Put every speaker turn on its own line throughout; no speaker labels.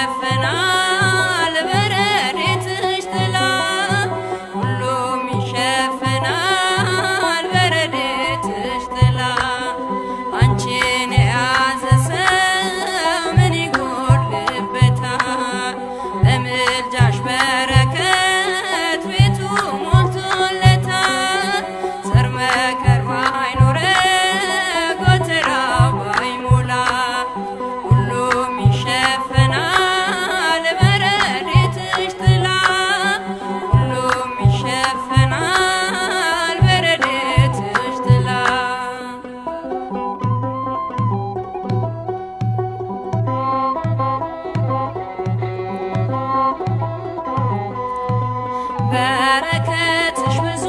ይሸፍናል በረድኤትሽ ጥላ ሁሉም ይሸፍናል በረድኤትሽ ጥላ አንቺን የያዘ ሰው ምን ይጎድልበታል? በምልጃሽ በረከት ቤቱ ሞልቶለታል። ዘር መከር ባይኖረው ጎተራው ባይሞላ ሁሉም ይሸፈናል በረድኤትሽ ጥላ ሁሉም ይሸፈናል በረድኤትሽ ጥላ በረከትሽ ብዙ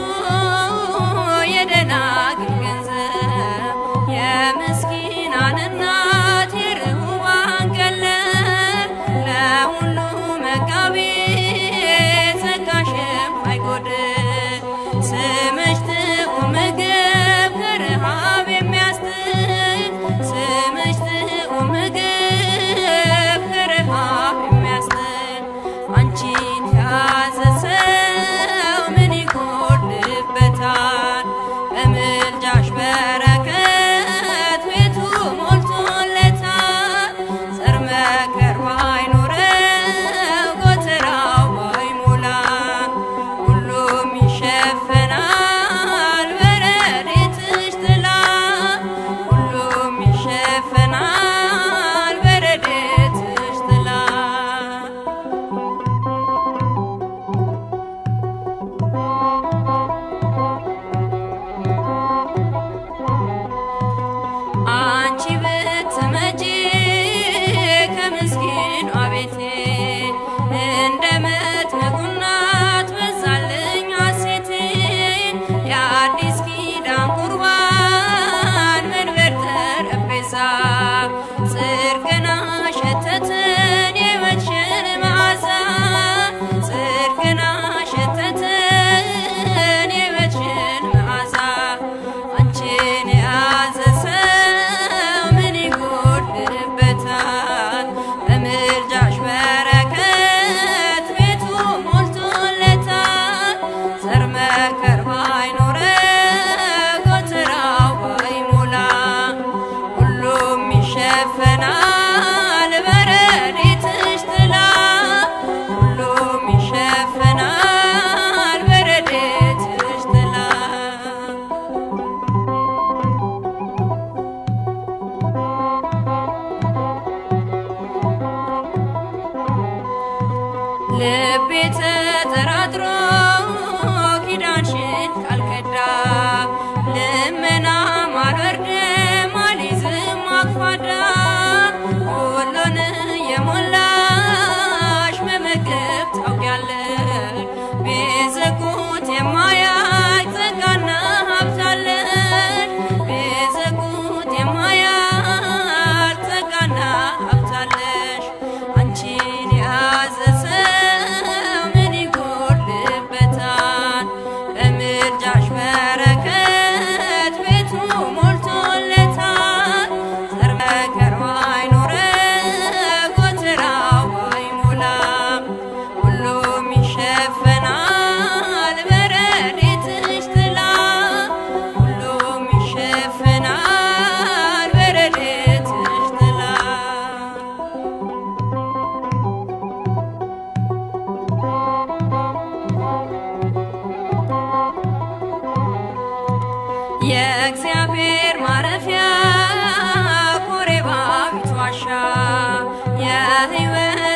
የደናግል ገንዘብ የምስኪናን እናት የርሁባን ቀለብ ለሁሉ መጋቢ ጸጋሽም አይጎድል ስምሽ ጥዑም ምግብ ከረሃብ የሚያስጥል ስምሽ ጥዑም ምግብ ከረሃብ የሚያስጥል አንቺን የያዘ ሰው ምን ይጎድልበታል? በምልጃሽ በረከት ቤቱ ሞልቶለታል። ዘር መከር ባይኖረው ጎተራው ባይሞላ ሁሉም ይሸፈናል በረድኤትሽ ጥላ ሁሉም ይሸፈናል በረድኤትሽ ጥላ አንቺ ብትመጪ ከምስኪኗ ቤቴ እንደ መጥምቁ እናት በዛልኝ ሐሴቴ የአዲስ ኪዳን ቁርባን መንበር ጠረጴዛ ጽድቅን አሸተትን የሕይወትሽን መዓዛ ጽድቅን አሸተትን የሕይወትሽን መዓዛ አንቺን የያዘ ሰው ምን ይጎድልበታል? በምልጃሽ በረከት ቤቱ ሞልቶለታል። ዘር መከር ባይኖረው ጎተራው ባይሞላ ሁሉም ይሸፈናል በረድኤትሽ ጥላ ሁሉም ይሸፈናል በረድኤትሽ ጥላ ልቤ ተጠራጥሮ ኪዳንሽን ካልከዳ ልመናም አልወርድም አልይዝም አክፋዳ ሁሉን የሞላሽ መመገብ ታውቂያለሽ ቢዘጉት የማያልቅ ጸጋና ሀብት አለሽ ቢዘጉት የማያልቅ ጸጋና ሀብት አለሽ አንቺን የያዘ ሰው ምን ይጎድልበታል? በምልጃሽ በረከት ቤቱ ሞልቶለታል። ዘር መከር ባይኖረው ጎተራው ባይሞላ ሁሉም ይሸፈናል በረድኤትሽ ጥላ ሁሉም ይሸፈናል በረድኤትሽ ጥላ የእግዚአብሔር ማረፊያ ኮሬባዊት ዋሻ የሕይወት